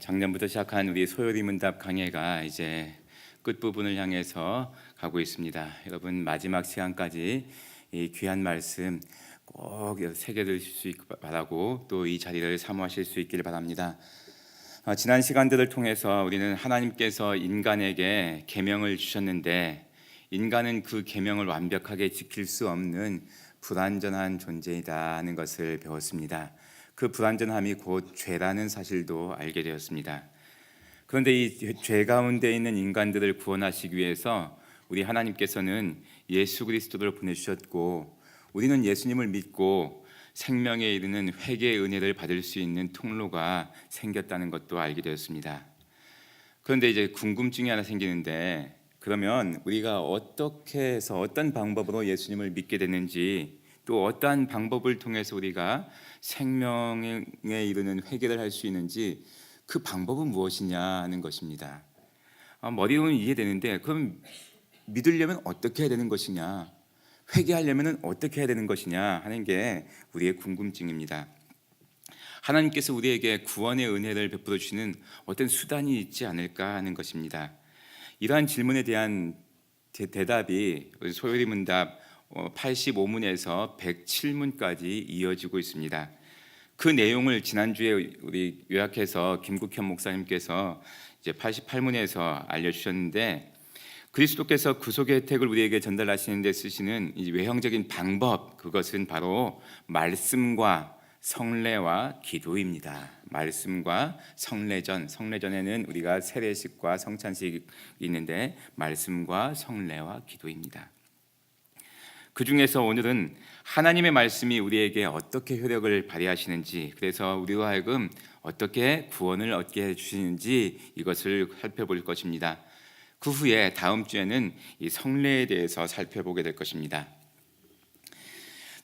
작년부터 시작한 우리 소요리 문답 강해가 이제 끝부분을 향해서 가고 있습니다. 여러분 마지막 시간까지 이 귀한 말씀 꼭 새겨드실 수 있길 바라고 또 이 자리를 사모하실 수 있기를 바랍니다. 지난 시간들을 통해서 우리는 하나님께서 인간에게 계명을 주셨는데 인간은 그 계명을 완벽하게 지킬 수 없는 불완전한 존재이다 하는 것을 배웠습니다. 그 불완전함이 곧 죄라는 사실도 알게 되었습니다. 그런데 이 죄 가운데 있는 인간들을 구원하시기 위해서 우리 하나님께서는 예수 그리스도를 보내주셨고 우리는 예수님을 믿고 생명에 이르는 회개의 은혜를 받을 수 있는 통로가 생겼다는 것도 알게 되었습니다. 그런데 이제 궁금증이 하나 생기는데 그러면 우리가 어떻게 해서 어떤 방법으로 예수님을 믿게 됐는지 또 어떠한 방법을 통해서 우리가 생명에 이르는 회개를 할 수 있는지 그 방법은 무엇이냐 하는 것입니다. 머리로는 이해되는데 그럼 믿으려면 어떻게 해야 되는 것이냐, 회개하려면 어떻게 해야 되는 것이냐 하는 게 우리의 궁금증입니다. 하나님께서 우리에게 구원의 은혜를 베풀어 주시는 어떤 수단이 있지 않을까 하는 것입니다. 이러한 질문에 대한 대답이 소요리 문답 85문에서 107문까지 이어지고 있습니다. 그 내용을 지난주에 우리 요약해서 김국현 목사님께서 이제 88문에서 알려주셨는데 그리스도께서 구속의 혜택을 우리에게 전달하시는 데 쓰시는 이 외형적인 방법, 그것은 바로 말씀과 성례와 기도입니다. 말씀과 성례전에는 우리가 세례식과 성찬식이 있는데 말씀과 성례와 기도입니다. 그 중에서 오늘은 하나님의 말씀이 우리에게 어떻게 효력을 발휘하시는지, 그래서 우리로 하여금 어떻게 구원을 얻게 해주시는지 이것을 살펴볼 것입니다. 그 후에 다음 주에는 이 성례에 대해서 살펴보게 될 것입니다.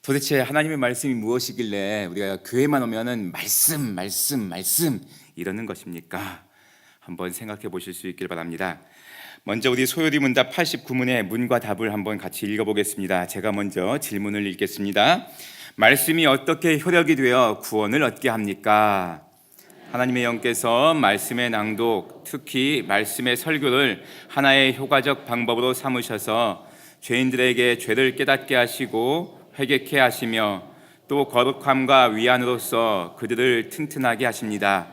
도대체 하나님의 말씀이 무엇이길래 우리가 교회만 오면은 말씀 이러는 것입니까? 한번 생각해 보실 수 있길 바랍니다. 먼저 우리 소요리 문답 89문의 문과 답을 한번 같이 읽어보겠습니다. 제가 먼저 질문을 읽겠습니다. 말씀이 어떻게 효력이 되어 구원을 얻게 합니까? 하나님의 영께서 말씀의 낭독, 특히 말씀의 설교를 하나의 효과적 방법으로 삼으셔서 죄인들에게 죄를 깨닫게 하시고 회개케 하시며 또 거룩함과 위안으로서 그들을 튼튼하게 하십니다.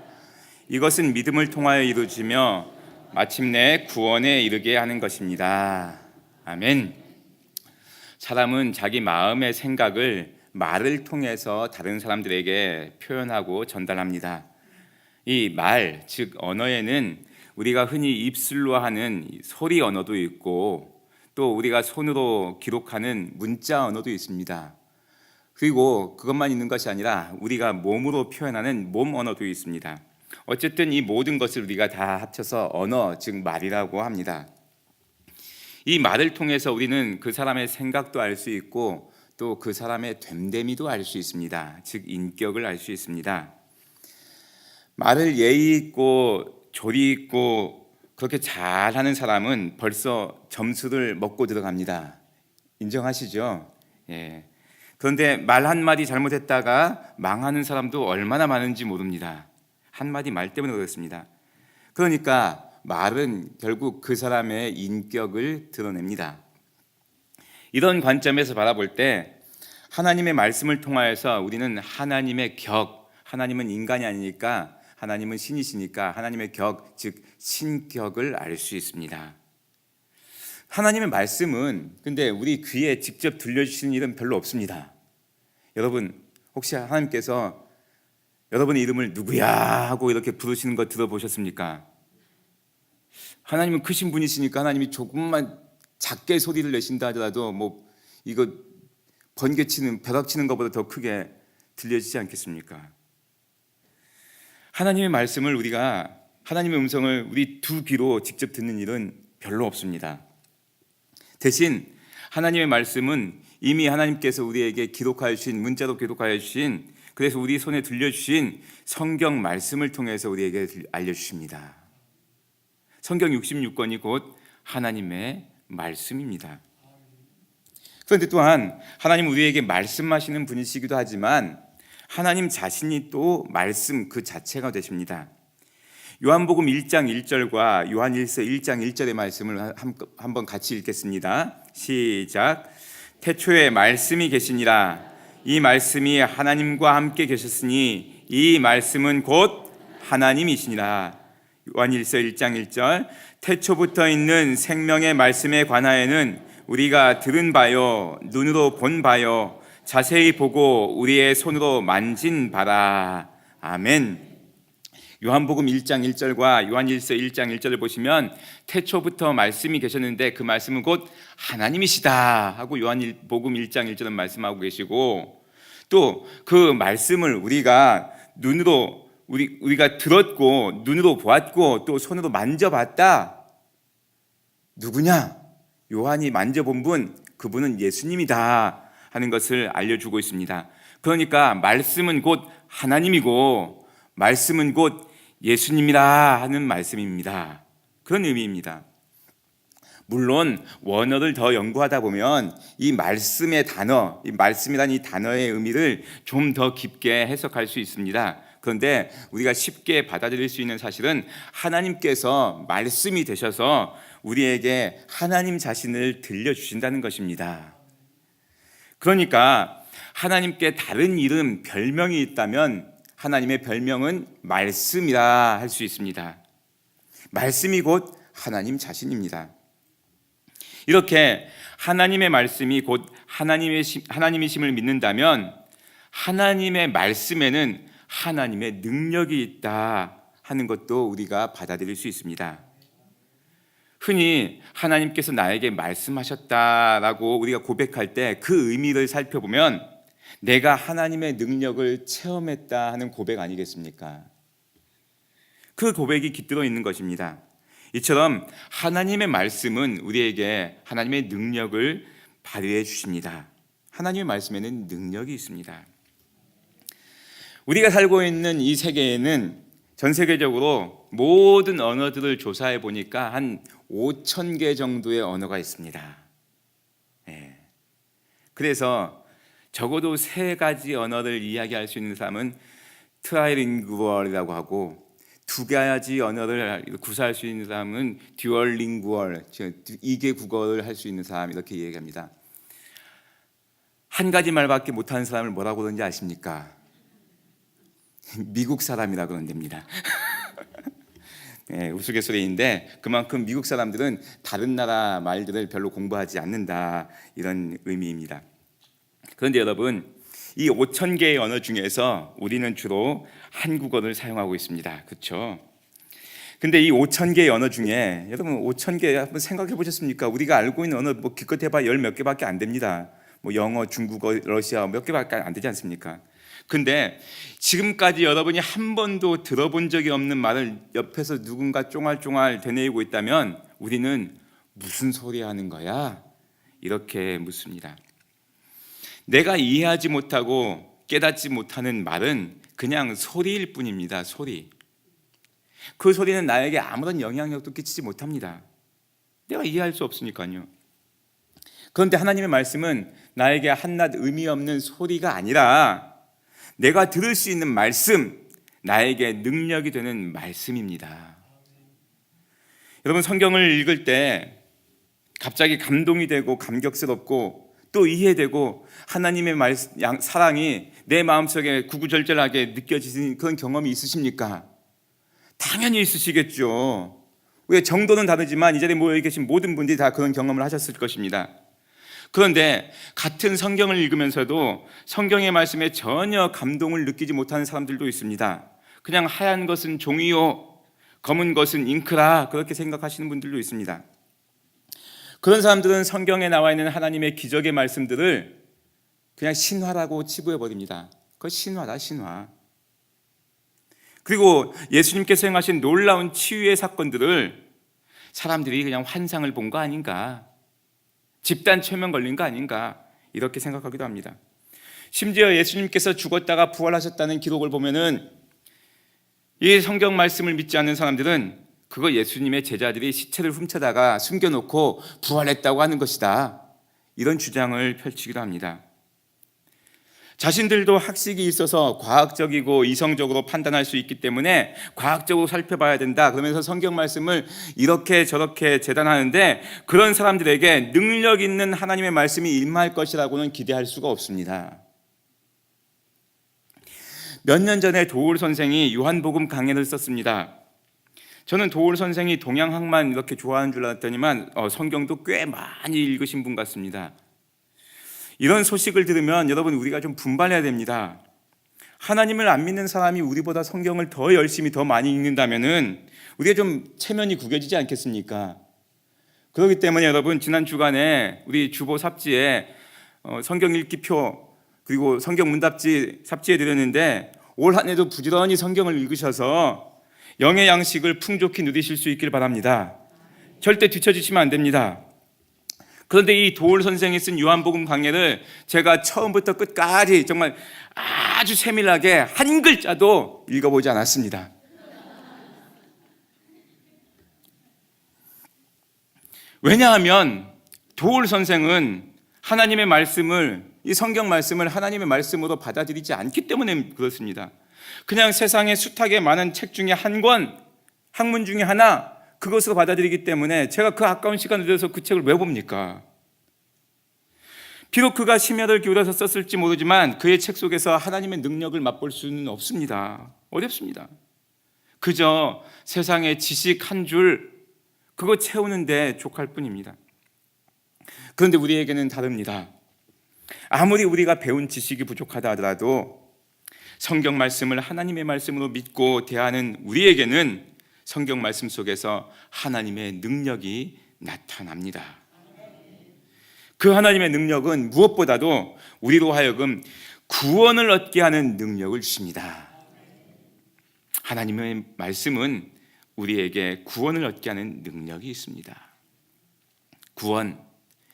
이것은 믿음을 통하여 이루어지며 마침내 구원에 이르게 하는 것입니다. 아멘. 사람은 자기 마음의 생각을 말을 통해서 다른 사람들에게 표현하고 전달합니다. 이 말, 즉 언어에는 우리가 흔히 입술로 하는 소리 언어도 있고 또 우리가 손으로 기록하는 문자 언어도 있습니다. 그리고 그것만 있는 것이 아니라 우리가 몸으로 표현하는 몸 언어도 있습니다. 어쨌든 이 모든 것을 우리가 다 합쳐서 언어, 즉 말이라고 합니다. 이 말을 통해서 우리는 그 사람의 생각도 알 수 있고 또 그 사람의 됨됨이도 알 수 있습니다. 즉 인격을 알 수 있습니다. 말을 예의 있고 조리 있고 그렇게 잘하는 사람은 벌써 점수를 먹고 들어갑니다. 인정하시죠? 예. 그런데 말 한마디 잘못했다가 망하는 사람도 얼마나 많은지 모릅니다. 한마디 말 때문에 그렇습니다. 그러니까 말은 결국 그 사람의 인격을 드러냅니다. 이런 관점에서 바라볼 때 하나님의 말씀을 통하여서 우리는 하나님의 격, 하나님은 인간이 아니니까 하나님은 신이시니까 하나님의 격, 즉 신격을 알 수 있습니다. 하나님의 말씀은 근데 우리 귀에 직접 들려주시는 일은 별로 없습니다. 여러분 혹시 하나님께서 여러분의 이름을 누구야 하고 이렇게 부르시는 거 들어보셨습니까? 하나님은 크신 분이시니까 하나님이 조금만 작게 소리를 내신다 하더라도 뭐 이거 번개치는 벼락치는 것보다 더 크게 들려지지 않겠습니까? 하나님의 말씀을 우리가 하나님의 음성을 우리 두 귀로 직접 듣는 일은 별로 없습니다. 대신 하나님의 말씀은 이미 하나님께서 우리에게 기록하여 주신 문자로 기록하여 주신 그래서 우리 손에 들려주신 성경 말씀을 통해서 우리에게 알려주십니다. 성경 66권이 곧 하나님의 말씀입니다. 그런데 또한 하나님 우리에게 말씀하시는 분이시기도 하지만 하나님 자신이 또 말씀 그 자체가 되십니다. 요한복음 1장 1절과 요한일서 1장 1절의 말씀을 한번 같이 읽겠습니다. 시작. 태초에 말씀이 계시니라. 이 말씀이 하나님과 함께 계셨으니 이 말씀은 곧 하나님이시니라. 요한일서 1장 1절. 태초부터 있는 생명의 말씀에 관하여는 우리가 들은 바요 눈으로 본 바요 자세히 보고 우리의 손으로 만진 바라. 아멘. 요한복음 1장 1절과 요한일서 1장 1절을 보시면 태초부터 말씀이 계셨는데 그 말씀은 곧 하나님이시다 하고 요한복음 1장 1절은 말씀하고 계시고, 또 그 말씀을 우리가 우리가 들었고 눈으로 보았고 또 손으로 만져봤다. 누구냐? 요한이 만져본 분, 그분은 예수님이다 하는 것을 알려주고 있습니다. 그러니까 말씀은 곧 하나님이고 말씀은 곧 예수님이라 하는 말씀입니다. 그런 의미입니다. 물론 원어를 더 연구하다 보면 이 말씀의 단어, 이 말씀이라는 이 단어의 의미를 좀 더 깊게 해석할 수 있습니다. 그런데 우리가 쉽게 받아들일 수 있는 사실은 하나님께서 말씀이 되셔서 우리에게 하나님 자신을 들려주신다는 것입니다. 그러니까 하나님께 다른 이름, 별명이 있다면 하나님의 별명은 말씀이라 할 수 있습니다. 말씀이 곧 하나님 자신입니다. 이렇게 하나님의 말씀이 곧 하나님이심을 믿는다면 하나님의 말씀에는 하나님의 능력이 있다 하는 것도 우리가 받아들일 수 있습니다. 흔히 하나님께서 나에게 말씀하셨다라고 우리가 고백할 때 그 의미를 살펴보면 내가 하나님의 능력을 체험했다 하는 고백 아니겠습니까? 그 고백이 깃들어 있는 것입니다. 이처럼 하나님의 말씀은 우리에게 하나님의 능력을 발휘해 주십니다. 하나님의 말씀에는 능력이 있습니다. 우리가 살고 있는 이 세계에는 전 세계적으로 모든 언어들을 조사해 보니까 한 5,000개 정도의 언어가 있습니다. 그래서 적어도 3가지 언어를 이야기할 수 있는 사람은 트라이링구얼이라고 하고 2가지 언어를 구사할 수 있는 사람은 듀얼링구얼, 2개 국어를 할 수 있는 사람, 이렇게 얘기합니다. 한 가지 말밖에 못하는 사람을 뭐라고 그러는지 아십니까? 미국 사람이라 그러는 됩니다. 우스갯소리인데 그만큼 미국 사람들은 다른 나라 말들을 별로 공부하지 않는다, 이런 의미입니다. 그런데 여러분, 이 5,000개의 언어 중에서 우리는 주로 한국어를 사용하고 있습니다. 그렇죠? 근데 이 5,000개의 언어 중에 여러분 5,000개 한번 생각해 보셨습니까? 우리가 알고 있는 언어 뭐 기껏 해봐 10몇 개밖에 안 됩니다. 뭐 영어, 중국어, 러시아어 몇 개밖에 안 되지 않습니까? 근데 지금까지 여러분이 한 번도 들어본 적이 없는 말을 옆에서 누군가 쫑알쫑알 되뇌이고 있다면 우리는 무슨 소리 하는 거야? 이렇게 묻습니다. 내가 이해하지 못하고 깨닫지 못하는 말은 그냥 소리일 뿐입니다. 소리. 그 소리는 나에게 아무런 영향력도 끼치지 못합니다. 내가 이해할 수 없으니까요. 그런데 하나님의 말씀은 나에게 한낱 의미 없는 소리가 아니라 내가 들을 수 있는 말씀, 나에게 능력이 되는 말씀입니다. 여러분, 성경을 읽을 때 갑자기 감동이 되고 감격스럽고 또 이해되고 하나님의 사랑이 내 마음속에 구구절절하게 느껴지는 그런 경험이 있으십니까? 당연히 있으시겠죠. 왜 정도는 다르지만 이 자리에 모여 계신 모든 분들이 다 그런 경험을 하셨을 것입니다. 그런데 같은 성경을 읽으면서도 성경의 말씀에 전혀 감동을 느끼지 못하는 사람들도 있습니다. 그냥 하얀 것은 종이요, 검은 것은 잉크라, 그렇게 생각하시는 분들도 있습니다. 그런 사람들은 성경에 나와 있는 하나님의 기적의 말씀들을 그냥 신화라고 치부해버립니다. 그거 신화다, 신화. 그리고 예수님께서 행하신 놀라운 치유의 사건들을 사람들이 그냥 환상을 본 거 아닌가, 집단 최면 걸린 거 아닌가, 이렇게 생각하기도 합니다. 심지어 예수님께서 죽었다가 부활하셨다는 기록을 보면은 이 성경 말씀을 믿지 않는 사람들은 그거 예수님의 제자들이 시체를 훔쳐다가 숨겨놓고 부활했다고 하는 것이다, 이런 주장을 펼치기도 합니다. 자신들도 학식이 있어서 과학적이고 이성적으로 판단할 수 있기 때문에 과학적으로 살펴봐야 된다 그러면서 성경 말씀을 이렇게 저렇게 재단하는데, 그런 사람들에게 능력 있는 하나님의 말씀이 임할 것이라고는 기대할 수가 없습니다. 몇 년 전에 도올 선생이 요한복음 강해를 썼습니다. 저는 도올 선생이 동양학만 이렇게 좋아하는 줄 알았더니만 성경도 꽤 많이 읽으신 분 같습니다. 이런 소식을 들으면 여러분, 우리가 좀 분발해야 됩니다. 하나님을 안 믿는 사람이 우리보다 성경을 더 열심히 더 많이 읽는다면은 우리가 좀 체면이 구겨지지 않겠습니까? 그렇기 때문에 여러분, 지난 주간에 우리 주보 삽지에 성경 읽기표 그리고 성경 문답지 삽지해 드렸는데, 올 한 해도 부지런히 성경을 읽으셔서 영의 양식을 풍족히 누리실 수 있길 바랍니다. 절대 뒤처지시면 안 됩니다. 그런데 이 도올 선생이 쓴 요한복음 강해를 제가 처음부터 끝까지 정말 아주 세밀하게 한 글자도 읽어보지 않았습니다. 왜냐하면 도올 선생은 하나님의 말씀을, 이 성경 말씀을 하나님의 말씀으로 받아들이지 않기 때문에 그렇습니다. 그냥 세상에 숱하게 많은 책 중에 한 권, 학문 중에 하나, 그것으로 받아들이기 때문에 제가 그 아까운 시간을 들여서 그 책을 왜 봅니까? 비록 그가 심혈을 기울여서 썼을지 모르지만 그의 책 속에서 하나님의 능력을 맛볼 수는 없습니다. 어렵습니다. 그저 세상의 지식 한 줄 그거 채우는데 족할 뿐입니다. 그런데 우리에게는 다릅니다. 아무리 우리가 배운 지식이 부족하다 하더라도 성경 말씀을 하나님의 말씀으로 믿고 대하는 우리에게는 성경 말씀 속에서 하나님의 능력이 나타납니다. 그 하나님의 능력은 무엇보다도 우리로 하여금 구원을 얻게 하는 능력을 주십니다. 하나님의 말씀은 우리에게 구원을 얻게 하는 능력이 있습니다. 구원,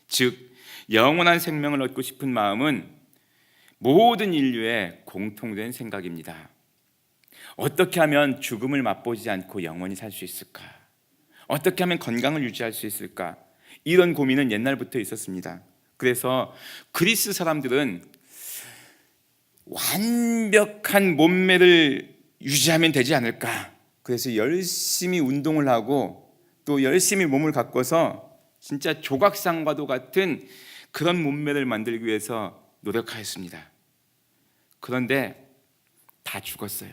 즉 영원한 생명을 얻고 싶은 마음은 모든 인류의 공통된 생각입니다. 어떻게 하면 죽음을 맛보지 않고 영원히 살 수 있을까? 어떻게 하면 건강을 유지할 수 있을까? 이런 고민은 옛날부터 있었습니다. 그래서 그리스 사람들은 완벽한 몸매를 유지하면 되지 않을까? 그래서 열심히 운동을 하고 또 열심히 몸을 가꿔서 진짜 조각상과도 같은 그런 몸매를 만들기 위해서 노력하였습니다. 그런데 다 죽었어요.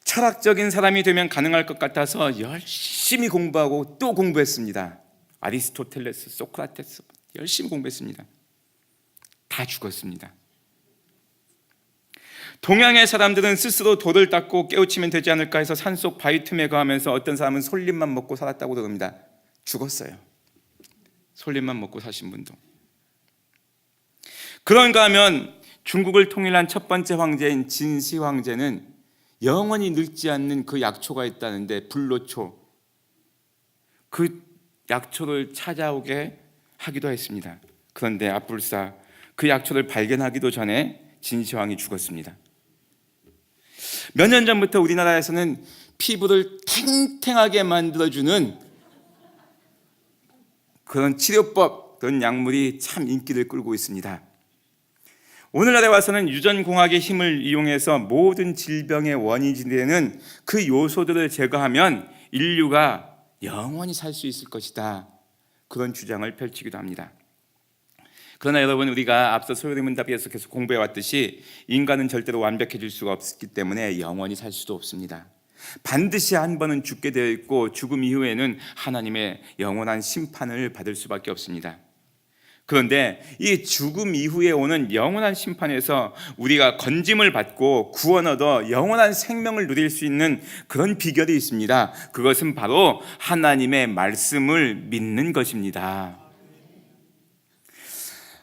철학적인 사람이 되면 가능할 것 같아서 열심히 공부하고 또 공부했습니다. 아리스토텔레스, 소크라테스 열심히 공부했습니다. 다 죽었습니다. 동양의 사람들은 스스로 돌을 닦고 깨우치면 되지 않을까 해서 산속 바위 틈에 거하면서 어떤 사람은 솔잎만 먹고 살았다고 그럽니다. 죽었어요. 솔잎만 먹고 사신 분도. 그런가 하면 중국을 통일한 첫 번째 황제인 진시 황제는 영원히 늙지 않는 그 약초가 있다는데, 불로초, 그 약초를 찾아오게 하기도 했습니다. 그런데 앞불사 그 약초를 발견하기도 전에 진시황이 죽었습니다. 몇 년 전부터 우리나라에서는 피부를 탱탱하게 만들어주는 그런 치료법, 그런 약물이 참 인기를 끌고 있습니다. 오늘날에 와서는 유전공학의 힘을 이용해서 모든 질병의 원인이 되는 그 요소들을 제거하면 인류가 영원히 살 수 있을 것이다, 그런 주장을 펼치기도 합니다. 그러나 여러분, 우리가 앞서 소요리 문답에서 계속 공부해왔듯이 인간은 절대로 완벽해질 수가 없기 때문에 영원히 살 수도 없습니다. 반드시 한 번은 죽게 되어 있고 죽음 이후에는 하나님의 영원한 심판을 받을 수밖에 없습니다. 그런데 이 죽음 이후에 오는 영원한 심판에서 우리가 건짐을 받고 구원 얻어 영원한 생명을 누릴 수 있는 그런 비결이 있습니다. 그것은 바로 하나님의 말씀을 믿는 것입니다.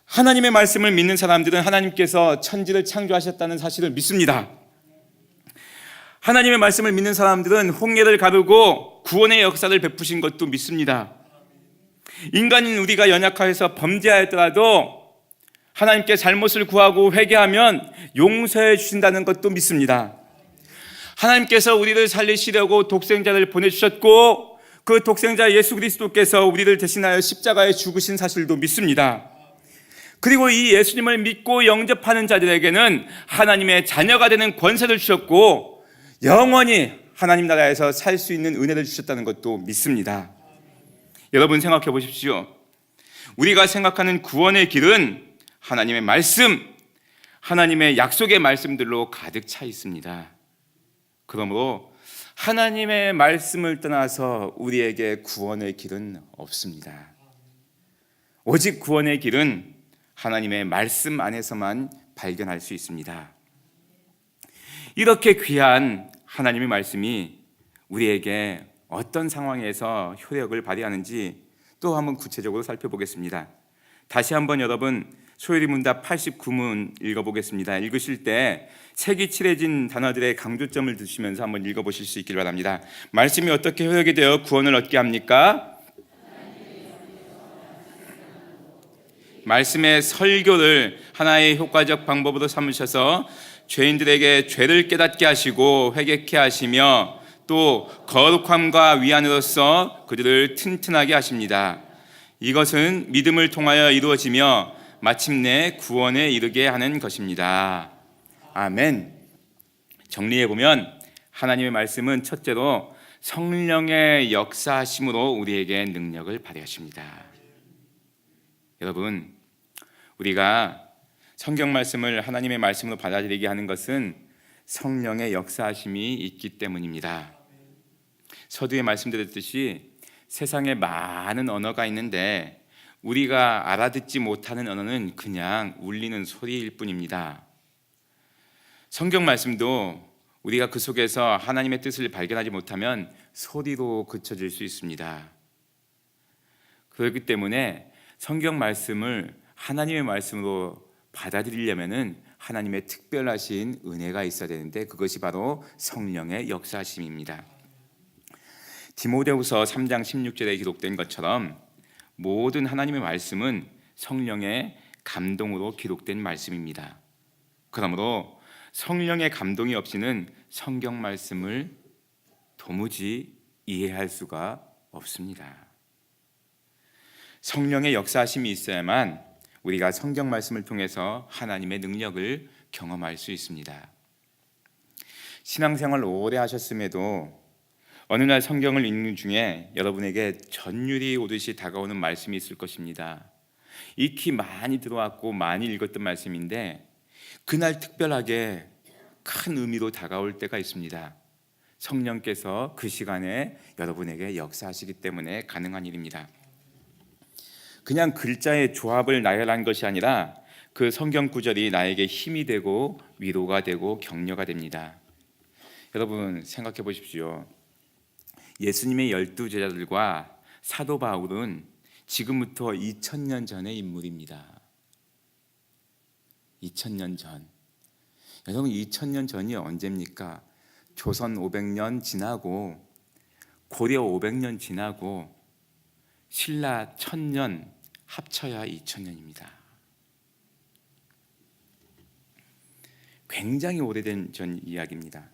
하나님의 말씀을 믿는 사람들은 하나님께서 천지를 창조하셨다는 사실을 믿습니다. 하나님의 말씀을 믿는 사람들은 홍해를 가르고 구원의 역사를 베푸신 것도 믿습니다. 인간인 우리가 연약하여서 범죄하였더라도 하나님께 잘못을 구하고 회개하면 용서해 주신다는 것도 믿습니다. 하나님께서 우리를 살리시려고 독생자를 보내주셨고 그 독생자 예수 그리스도께서 우리를 대신하여 십자가에 죽으신 사실도 믿습니다. 그리고 이 예수님을 믿고 영접하는 자들에게는 하나님의 자녀가 되는 권세를 주셨고 영원히 하나님 나라에서 살 수 있는 은혜를 주셨다는 것도 믿습니다. 여러분 생각해 보십시오. 우리가 생각하는 구원의 길은 하나님의 말씀, 하나님의 약속의 말씀들로 가득 차 있습니다. 그러므로 하나님의 말씀을 떠나서 우리에게 구원의 길은 없습니다. 오직 구원의 길은 하나님의 말씀 안에서만 발견할 수 있습니다. 이렇게 귀한 하나님의 말씀이 우리에게 어떤 상황에서 효력을 발휘하는지 또 한번 구체적으로 살펴보겠습니다. 다시 한번 여러분 소요리 문답 89문 읽어보겠습니다. 읽으실 때 색이 칠해진 단어들의 강조점을 두시면서 한번 읽어보실 수 있길 바랍니다. 말씀이 어떻게 효력이 되어 구원을 얻게 합니까? 말씀의 설교를 하나의 효과적 방법으로 삼으셔서 죄인들에게 죄를 깨닫게 하시고 회개케 하시며 또 거룩함과 위안으로서 그들을 튼튼하게 하십니다. 이것은 믿음을 통하여 이루어지며 마침내 구원에 이르게 하는 것입니다. 아멘. 정리해보면 하나님의 말씀은 첫째로 성령의 역사하심으로 우리에게 능력을 발휘하십니다. 여러분, 우리가 성경 말씀을 하나님의 말씀으로 받아들이게 하는 것은 성령의 역사하심이 있기 때문입니다. 서두에 말씀드렸듯이 세상에 많은 언어가 있는데 우리가 알아듣지 못하는 언어는 그냥 울리는 소리일 뿐입니다. 성경 말씀도 우리가 그 속에서 하나님의 뜻을 발견하지 못하면 소리로 그쳐질 수 있습니다. 그렇기 때문에 성경 말씀을 하나님의 말씀으로 받아들이려면은 하나님의 특별하신 은혜가 있어야 되는데 그것이 바로 성령의 역사하심입니다. 디모데후서 3장 16절에 기록된 것처럼 모든 하나님의 말씀은 성령의 감동으로 기록된 말씀입니다. 그러므로 성령의 감동이 없이는 성경 말씀을 도무지 이해할 수가 없습니다. 성령의 역사하심이 있어야만 우리가 성경 말씀을 통해서 하나님의 능력을 경험할 수 있습니다. 신앙생활 오래 하셨음에도 어느 날 성경을 읽는 중에 여러분에게 전율이 오듯이 다가오는 말씀이 있을 것입니다. 익히 많이 들어왔고 많이 읽었던 말씀인데 그날 특별하게 큰 의미로 다가올 때가 있습니다. 성령께서 그 시간에 여러분에게 역사하시기 때문에 가능한 일입니다. 그냥 글자의 조합을 나열한 것이 아니라 그 성경 구절이 나에게 힘이 되고 위로가 되고 격려가 됩니다. 여러분 생각해 보십시오. 예수님의 12제자들과 사도 바울은 지금부터 2000년 전의 인물입니다. 2000년 전. 여러분 2000년 전이 언제입니까? 조선 500년 지나고 고려 500년 지나고 신라 1000년 합쳐야 2000년입니다. 굉장히 오래된 전 이야기입니다.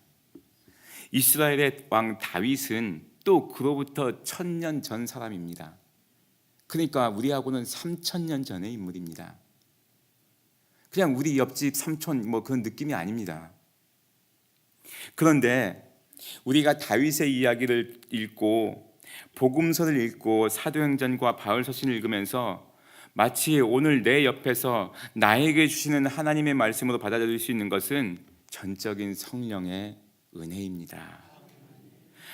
이스라엘의 왕 다윗은 또 그로부터 1000년 전 사람입니다. 그러니까 우리하고는 3000년 전의 인물입니다. 그냥 우리 옆집 삼촌 그런 느낌이 아닙니다. 그런데 우리가 다윗의 이야기를 읽고 복음서를 읽고 사도행전과 바울서신을 읽으면서 마치 오늘 내 옆에서 나에게 주시는 하나님의 말씀으로 받아들일 수 있는 것은 전적인 성령의 은혜입니다.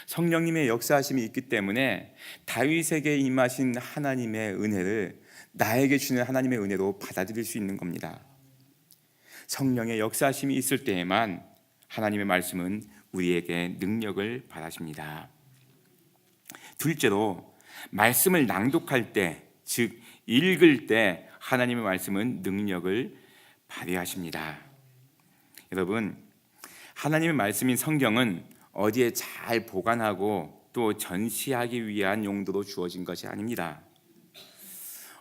성령님의 역사하심이 있기 때문에 다윗에게 임하신 하나님의 은혜를 나에게 주시는 하나님의 은혜로 받아들일 수 있는 겁니다. 성령의 역사하심이 있을 때에만 하나님의 말씀은 우리에게 능력을 발하십니다. 둘째로 말씀을 낭독할 때, 즉 읽을 때 하나님의 말씀은 능력을 발휘하십니다. 여러분, 하나님의 말씀인 성경은 어디에 잘 보관하고 또 전시하기 위한 용도로 주어진 것이 아닙니다.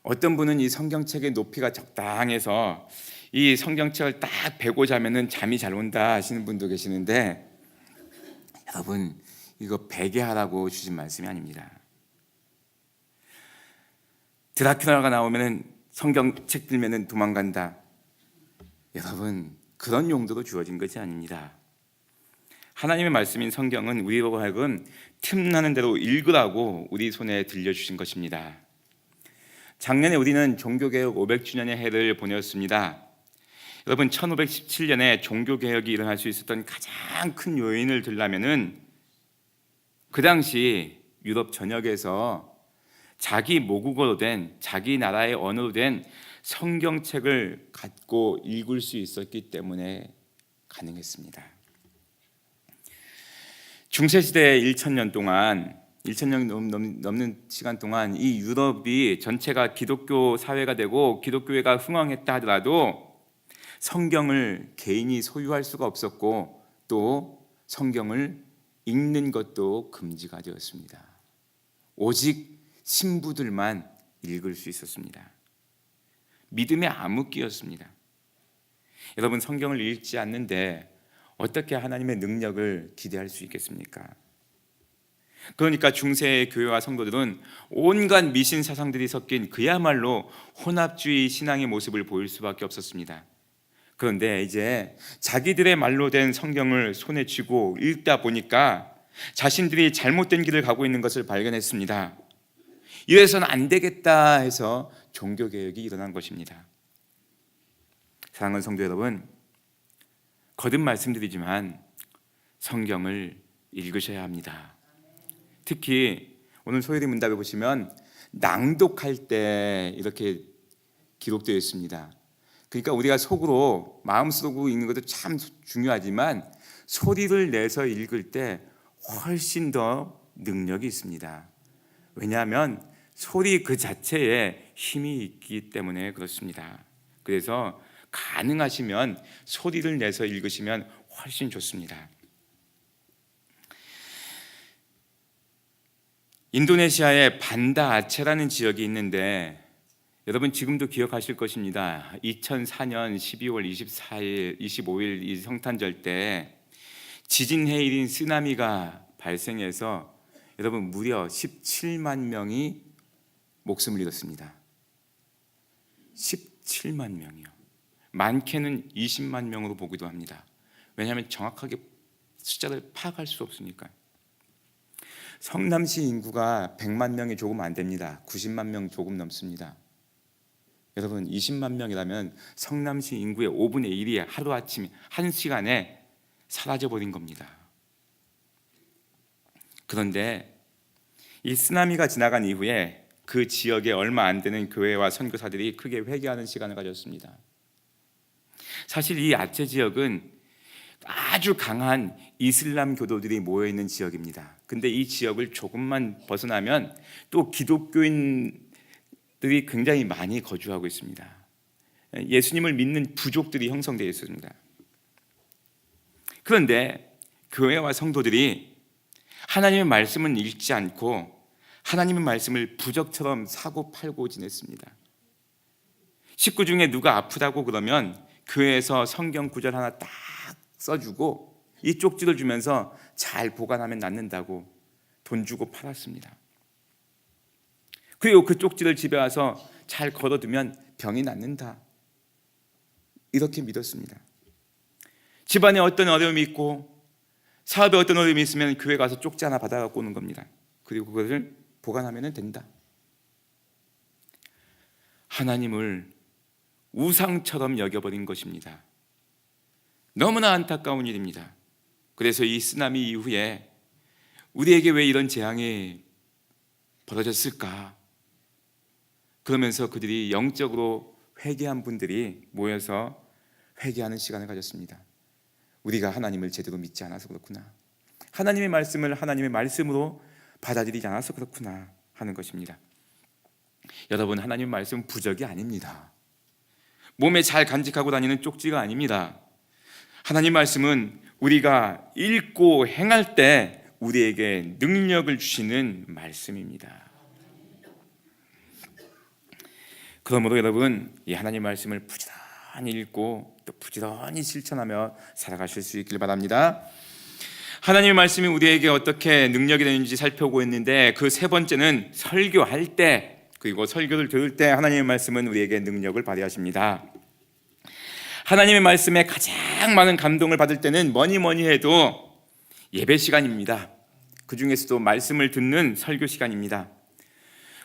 어떤 분은 이 성경책의 높이가 적당해서 이 성경책을 딱 베고자 하면은 잠이 잘 온다 하시는 분도 계시는데 여러분 이거 베게 하라고 주신 말씀이 아닙니다. 드라큘라가 나오면은 성경책 들면은 도망간다. 여러분, 그런 용도로 주어진 것이 아닙니다. 하나님의 말씀인 성경은 우리로 하여금 틈나는 대로 읽으라고 우리 손에 들려주신 것입니다. 작년에 우리는 종교개혁 500주년의 해를 보냈습니다. 여러분, 1517년에 종교개혁이 일어날 수 있었던 가장 큰 요인을 들라면은 그 당시 유럽 전역에서 자기 모국어로 된, 자기 나라의 언어로 된 성경책을 갖고 읽을 수 있었기 때문에 가능했습니다. 중세시대의 1000년 동안, 1000년 넘는 시간 동안 이 유럽이 전체가 기독교 사회가 되고 기독교회가 흥왕했다 하더라도 성경을 개인이 소유할 수가 없었고 또 성경을 읽는 것도 금지가 되었습니다. 오직 신부들만 읽을 수 있었습니다. 믿음의 암흑기였습니다. 여러분, 성경을 읽지 않는데 어떻게 하나님의 능력을 기대할 수 있겠습니까? 그러니까 중세의 교회와 성도들은 온갖 미신 사상들이 섞인 그야말로 혼합주의 신앙의 모습을 보일 수밖에 없었습니다. 그런데 이제 자기들의 말로 된 성경을 손에 쥐고 읽다 보니까 자신들이 잘못된 길을 가고 있는 것을 발견했습니다. 이래서는 안 되겠다 해서 종교개혁이 일어난 것입니다. 사랑하는 성도 여러분, 거듭 말씀드리지만 성경을 읽으셔야 합니다. 특히 오늘 소요리 문답에 보시면 낭독할 때 이렇게 기록되어 있습니다. 그러니까 우리가 속으로 마음속으로 읽는 것도 참 중요하지만 소리를 내서 읽을 때 훨씬 더 능력이 있습니다. 왜냐하면 소리 그 자체에 힘이 있기 때문에 그렇습니다. 그래서 가능하시면 소리를 내서 읽으시면 훨씬 좋습니다. 인도네시아의 반다 아체라는 지역이 있는데 여러분 지금도 기억하실 것입니다. 2004년 12월 24일, 25일 이 성탄절 때 지진 해일인 쓰나미가 발생해서 여러분 무려 17만 명이 목숨을 잃었습니다. 17만 명이요. 많게는 20만 명으로 보기도 합니다. 왜냐하면 정확하게 숫자를 파악할 수 없으니까. 성남시 인구가 100만 명이 조금 안 됩니다. 90만 명 조금 넘습니다. 여러분 20만 명이라면 성남시 인구의 5분의 1이 하루아침 1시간에 사라져버린 겁니다. 그런데 이 쓰나미가 지나간 이후에 그 지역에 얼마 안 되는 교회와 선교사들이 크게 회개하는 시간을 가졌습니다. 사실 이 아체 지역은 아주 강한 이슬람 교도들이 모여있는 지역입니다. 근데 이 지역을 조금만 벗어나면 또 기독교인들이 굉장히 많이 거주하고 있습니다. 예수님을 믿는 부족들이 형성되어 있습니다. 그런데 교회와 성도들이 하나님의 말씀은 읽지 않고 하나님의 말씀을 부적처럼 사고 팔고 지냈습니다. 식구 중에 누가 아프다고 그러면 교회에서 성경 구절 하나 딱 써주고 이 쪽지를 주면서 잘 보관하면 낫는다고 돈 주고 팔았습니다. 그리고 그 쪽지를 집에 와서 잘 걸어두면 병이 낫는다, 이렇게 믿었습니다. 집안에 어떤 어려움이 있고 사업에 어떤 어려움이 있으면 교회 가서 쪽지 하나 받아갖고 오는 겁니다. 그리고 그것을 보관하면 된다. 하나님을 우상처럼 여겨버린 것입니다. 너무나 안타까운 일입니다. 그래서 이 쓰나미 이후에 우리에게 왜 이런 재앙이 벌어졌을까? 그러면서 그들이 영적으로 회개한 분들이 모여서 회개하는 시간을 가졌습니다. 우리가 하나님을 제대로 믿지 않아서 그렇구나, 하나님의 말씀을 하나님의 말씀으로 받아들이지 않아서 그렇구나 하는 것입니다. 여러분, 하나님의 말씀은 부적이 아닙니다. 몸에 잘 간직하고 다니는 쪽지가 아닙니다. 하나님 말씀은 우리가 읽고 행할 때 우리에게 능력을 주시는 말씀입니다. 그러므로 여러분, 이 하나님 말씀을 부지런히 읽고 또 부지런히 실천하며 살아가실 수 있길 바랍니다. 하나님의 말씀이 우리에게 어떻게 능력이 되는지 살펴보고 있는데 그 세 번째는 설교할 때 그리고 설교를 들을 때 하나님의 말씀은 우리에게 능력을 발휘하십니다. 하나님의 말씀에 가장 많은 감동을 받을 때는 뭐니 해도 예배 시간입니다. 그 중에서도 말씀을 듣는 설교 시간입니다.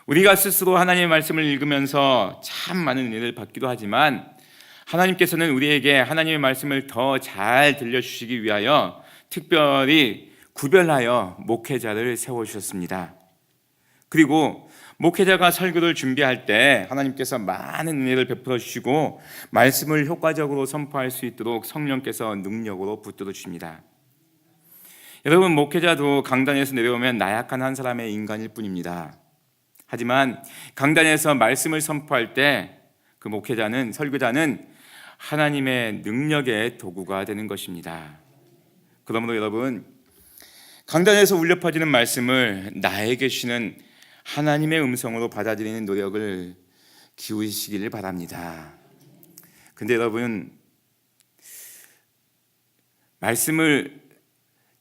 우리가 스스로 하나님의 말씀을 읽으면서 참 많은 은혜를 받기도 하지만 하나님께서는 우리에게 하나님의 말씀을 더 잘 들려주시기 위하여 특별히 구별하여 목회자를 세워주셨습니다. 그리고 목회자가 설교를 준비할 때 하나님께서 많은 은혜를 베풀어 주시고 말씀을 효과적으로 선포할 수 있도록 성령께서 능력으로 붙들어 주십니다. 여러분, 목회자도 강단에서 내려오면 나약한 한 사람의 인간일 뿐입니다. 하지만 강단에서 말씀을 선포할 때 그 목회자는, 설교자는 하나님의 능력의 도구가 되는 것입니다. 그러므로 여러분, 강단에서 울려 퍼지는 말씀을 나에게 주시는 하나님의 음성으로 받아들이는 노력을 기울이시기를 바랍니다. 근데 여러분, 말씀을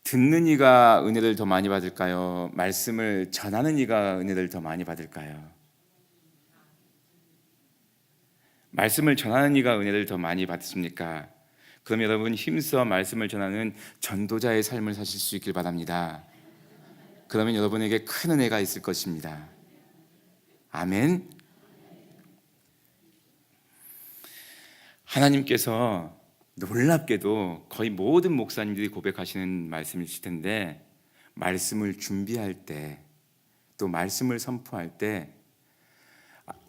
듣는 이가 은혜를 더 많이 받을까요? 말씀을 전하는 이가 은혜를 더 많이 받을까요? 말씀을 전하는 이가 은혜를 더 많이 받습니까? 그럼 여러분, 힘써 말씀을 전하는 전도자의 삶을 사실 수 있길 바랍니다. 그러면 여러분에게 큰 은혜가 있을 것입니다. 아멘. 하나님께서 놀랍게도 거의 모든 목사님들이 고백하시는 말씀이실 텐데, 말씀을 준비할 때, 또 말씀을 선포할 때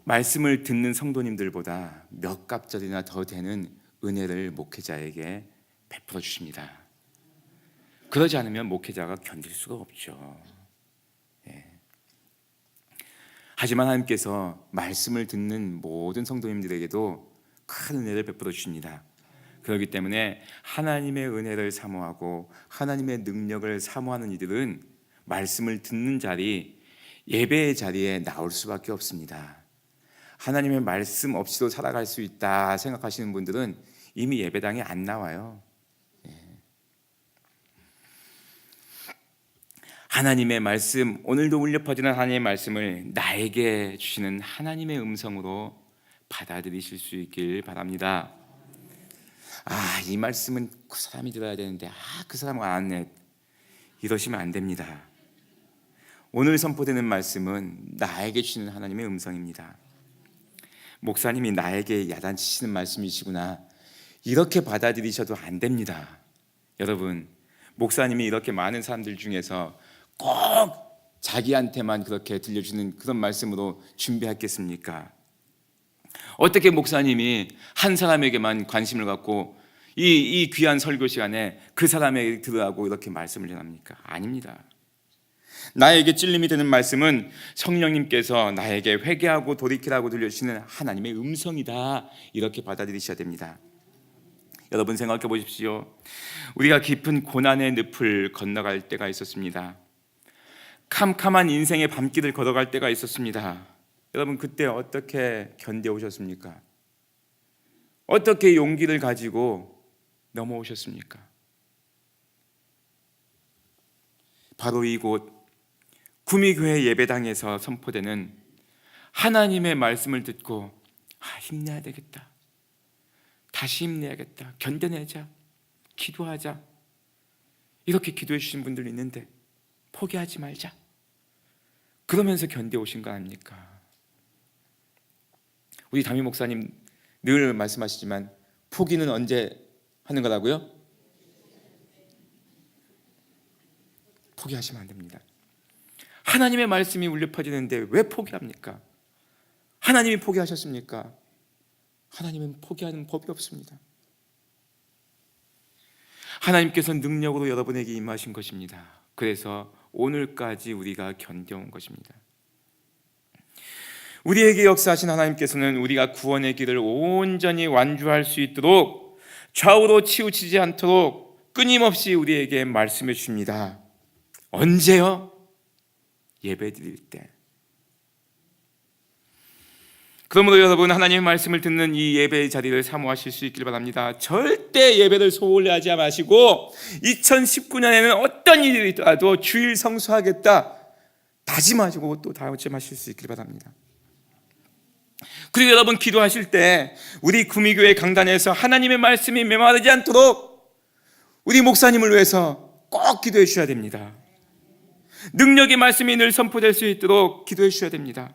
말씀을 듣는 성도님들보다 몇 갑절이나 더 되는 은혜를 목회자에게 베풀어 주십니다. 그러지 않으면 목회자가 견딜 수가 없죠. 하지만 하나님께서 말씀을 듣는 모든 성도님들에게도 큰 은혜를 베풀어 주십니다. 그렇기 때문에 하나님의 은혜를 사모하고 하나님의 능력을 사모하는 이들은 말씀을 듣는 자리, 예배의 자리에 나올 수밖에 없습니다. 하나님의 말씀 없이도 살아갈 수 있다 생각하시는 분들은 이미 예배당에 안 나와요. 하나님의 말씀, 오늘도 울려 퍼지는 하나님의 말씀을 나에게 주시는 하나님의 음성으로 받아들이실 수 있길 바랍니다. 이 말씀은 그 사람이 들어야 되는데 그 사람은 안 해, 이러시면 안 됩니다. 오늘 선포되는 말씀은 나에게 주시는 하나님의 음성입니다. 목사님이 나에게 야단치시는 말씀이시구나, 이렇게 받아들이셔도 안 됩니다. 여러분, 목사님이 이렇게 많은 사람들 중에서 꼭 자기한테만 그렇게 들려주는 그런 말씀으로 준비했겠습니까? 어떻게 목사님이 한 사람에게만 관심을 갖고 이 귀한 설교 시간에 그 사람에게 들으라고 이렇게 말씀을 전합니까? 아닙니다. 나에게 찔림이 되는 말씀은 성령님께서 나에게 회개하고 돌이키라고 들려주시는 하나님의 음성이다, 이렇게 받아들이셔야 됩니다. 여러분, 생각해 보십시오. 우리가 깊은 고난의 늪을 건너갈 때가 있었습니다. 캄캄한 인생의 밤길을 걸어갈 때가 있었습니다. 여러분, 그때 어떻게 견뎌오셨습니까? 어떻게 용기를 가지고 넘어오셨습니까? 바로 이곳 구미교회 예배당에서 선포되는 하나님의 말씀을 듣고 힘내야 되겠다, 다시 힘내야겠다, 견뎌내자, 기도하자, 이렇게 기도해 주신 분들 있는데 포기하지 말자, 그러면서 견뎌오신 거 아닙니까? 우리 담임 목사님 늘 말씀하시지만 포기는 언제 하는 거라고요? 포기하시면 안 됩니다. 하나님의 말씀이 울려 퍼지는데 왜 포기합니까? 하나님이 포기하셨습니까? 하나님은 포기하는 법이 없습니다. 하나님께서 능력으로 여러분에게 임하신 것입니다. 그래서 오늘까지 우리가 견뎌온 것입니다. 우리에게 역사하신 하나님께서는 우리가 구원의 길을 온전히 완주할 수 있도록 좌우로 치우치지 않도록 끊임없이 우리에게 말씀해 주십니다. 언제요? 예배드릴 때. 그러므로 여러분, 하나님의 말씀을 듣는 이 예배의 자리를 사모하실 수 있길 바랍니다. 절대 예배를 소홀히 하지 마시고 2019년에는 어떤 일이 있더라도 주일 성수하겠다 다짐하시고 또 다짐하실 수 있길 바랍니다. 그리고 여러분 기도하실 때 우리 구미교회 강단에서 하나님의 말씀이 메마르지 않도록 우리 목사님을 위해서 꼭 기도해 주셔야 됩니다. 능력의 말씀이 늘 선포될 수 있도록 기도해 주셔야 됩니다.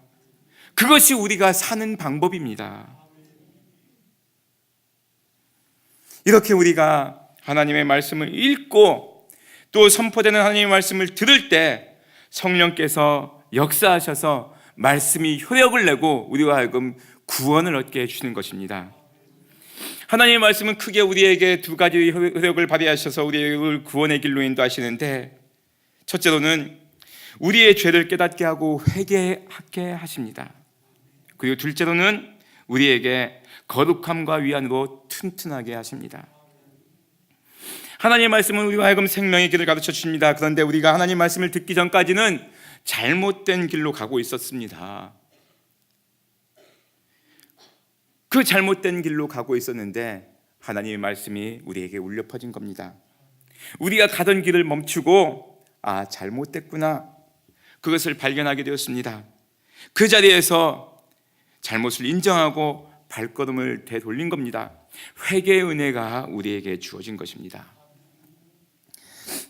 그것이 우리가 사는 방법입니다. 이렇게 우리가 하나님의 말씀을 읽고 또 선포되는 하나님의 말씀을 들을 때 성령께서 역사하셔서 말씀이 효력을 내고 우리와 하여금 구원을 얻게 해주시는 것입니다. 하나님의 말씀은 크게 우리에게 두 가지 효력을 발휘하셔서 우리를 구원의 길로 인도하시는데, 첫째로는 우리의 죄를 깨닫게 하고 회개하게 하십니다. 그리고 둘째로는 우리에게 거룩함과 위안으로 튼튼하게 하십니다. 하나님의 말씀은 우리와 하여금 생명의 길을 가르쳐 주십니다. 그런데 우리가 하나님 말씀을 듣기 전까지는 잘못된 길로 가고 있었습니다. 그 잘못된 길로 가고 있었는데 하나님의 말씀이 우리에게 울려 퍼진 겁니다. 우리가 가던 길을 멈추고 잘못됐구나, 그것을 발견하게 되었습니다. 그 자리에서 잘못을 인정하고 발걸음을 되돌린 겁니다. 회개의 은혜가 우리에게 주어진 것입니다.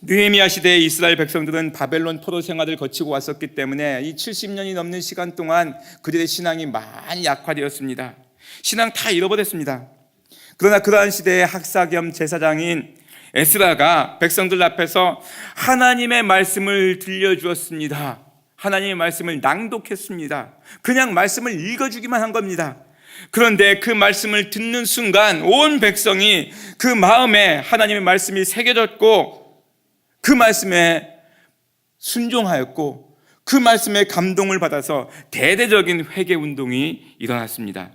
느헤미야 시대의 이스라엘 백성들은 바벨론 포로 생활을 거치고 왔었기 때문에 이 70년이 넘는 시간 동안 그들의 신앙이 많이 약화되었습니다. 신앙 다 잃어버렸습니다. 그러나 그러한 시대의 학사 겸 제사장인 에스라가 백성들 앞에서 하나님의 말씀을 들려주었습니다. 하나님의 말씀을 낭독했습니다. 그냥 말씀을 읽어주기만 한 겁니다. 그런데 그 말씀을 듣는 순간 온 백성이 그 마음에 하나님의 말씀이 새겨졌고 그 말씀에 순종하였고 그 말씀에 감동을 받아서 대대적인 회개 운동이 일어났습니다.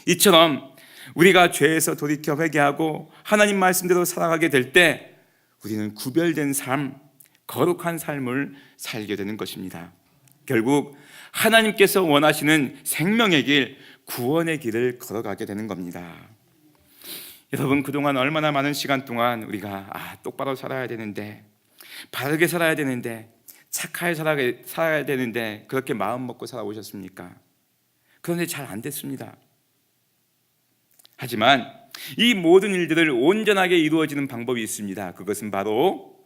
이처럼 우리가 죄에서 돌이켜 회개하고 하나님 말씀대로 살아가게 될 때 우리는 구별된 삶, 거룩한 삶을 살게 되는 것입니다. 결국 하나님께서 원하시는 생명의 길, 구원의 길을 걸어가게 되는 겁니다. 여러분, 그동안 얼마나 많은 시간 동안 우리가 똑바로 살아야 되는데, 바르게 살아야 되는데, 착하게 살아야 되는데 그렇게 마음 먹고 살아오셨습니까? 그런데 잘 안 됐습니다. 하지만 이 모든 일들을 온전하게 이루어지는 방법이 있습니다. 그것은 바로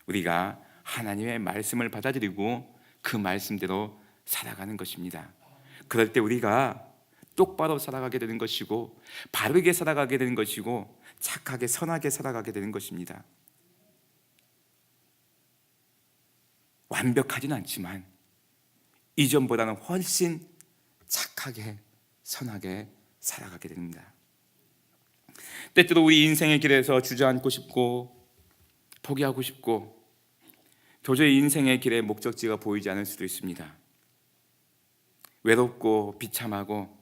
우리가 하나님의 말씀을 받아들이고 그 말씀대로 살아가는 것입니다. 그럴 때 우리가 똑바로 살아가게 되는 것이고 바르게 살아가게 되는 것이고 착하게 선하게 살아가게 되는 것입니다. 완벽하진 않지만 이전보다는 훨씬 착하게 선하게 살아가게 됩니다. 때때로 우리 인생의 길에서 주저앉고 싶고 포기하고 싶고 도저히 인생의 길에 목적지가 보이지 않을 수도 있습니다. 외롭고 비참하고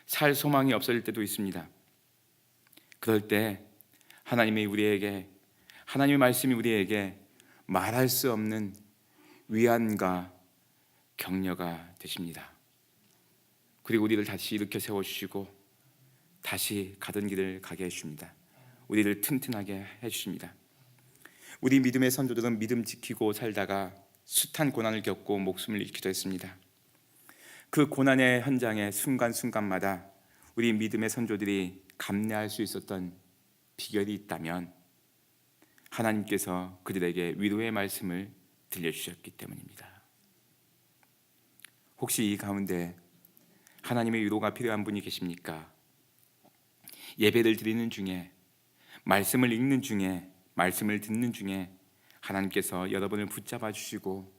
살 소망이 없어질 때도 있습니다. 그럴 때 하나님의 말씀이 우리에게 말할 수 없는 위안과 격려가 되십니다. 그리고 우리를 다시 일으켜 세워주시고 다시 가던 길을 가게 해주십니다. 우리를 튼튼하게 해주십니다. 우리 믿음의 선조들은 믿음 지키고 살다가 숱한 고난을 겪고 목숨을 잃기도 했습니다. 그 고난의 현장의 순간순간마다 우리 믿음의 선조들이 감내할 수 있었던 비결이 있다면 하나님께서 그들에게 위로의 말씀을 들려주셨기 때문입니다. 혹시 이 가운데 하나님의 위로가 필요한 분이 계십니까? 예배를 드리는 중에, 말씀을 읽는 중에, 말씀을 듣는 중에 하나님께서 여러분을 붙잡아 주시고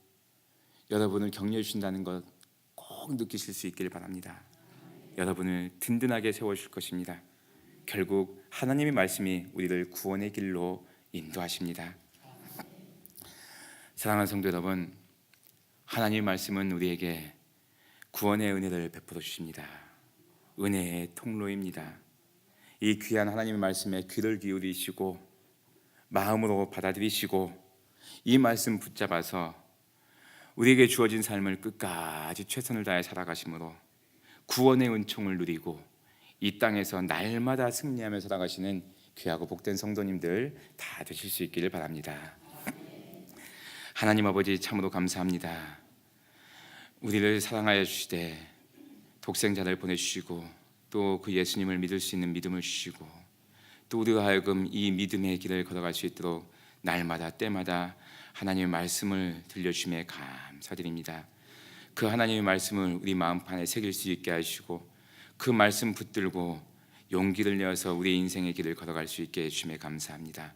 여러분을 격려해 주신다는 것 꼭 느끼실 수 있기를 바랍니다. 여러분을 든든하게 세워줄 것입니다. 결국 하나님의 말씀이 우리를 구원의 길로 인도하십니다. 사랑하는 성도 여러분, 하나님의 말씀은 우리에게 구원의 은혜를 베풀어 주십니다. 은혜의 통로입니다. 이 귀한 하나님의 말씀에 귀를 기울이시고 마음으로 받아들이시고 이 말씀 붙잡아서 우리에게 주어진 삶을 끝까지 최선을 다해 살아가심으로 구원의 은총을 누리고 이 땅에서 날마다 승리하며 살아가시는 귀하고 복된 성도님들 다 되실 수 있기를 바랍니다. 하나님 아버지, 참으로 감사합니다. 우리를 사랑하여 주시되 독생자를 보내주시고 또 그 예수님을 믿을 수 있는 믿음을 주시고 또 우리가 하여금 이 믿음의 길을 걸어갈 수 있도록 날마다 때마다 하나님의 말씀을 들려주심에 감사드립니다. 그 하나님의 말씀을 우리 마음판에 새길 수 있게 하시고 그 말씀 붙들고 용기를 내어서 우리 인생의 길을 걸어갈 수 있게 해주심에 감사합니다.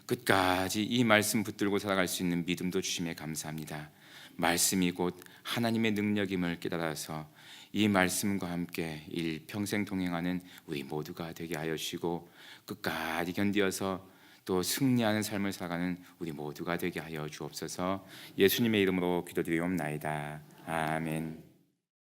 끝까지 이 말씀 붙들고 살아갈 수 있는 믿음도 주심에 감사합니다. 말씀이 곧 하나님의 능력임을 깨달아서 이 말씀과 함께 일평생 동행하는 우리 모두가 되게 하여 주시고 끝까지 견디어서 또 승리하는 삶을 살아가는 우리 모두가 되게 하여 주옵소서. 예수님의 이름으로 기도드리옵나이다. 아멘.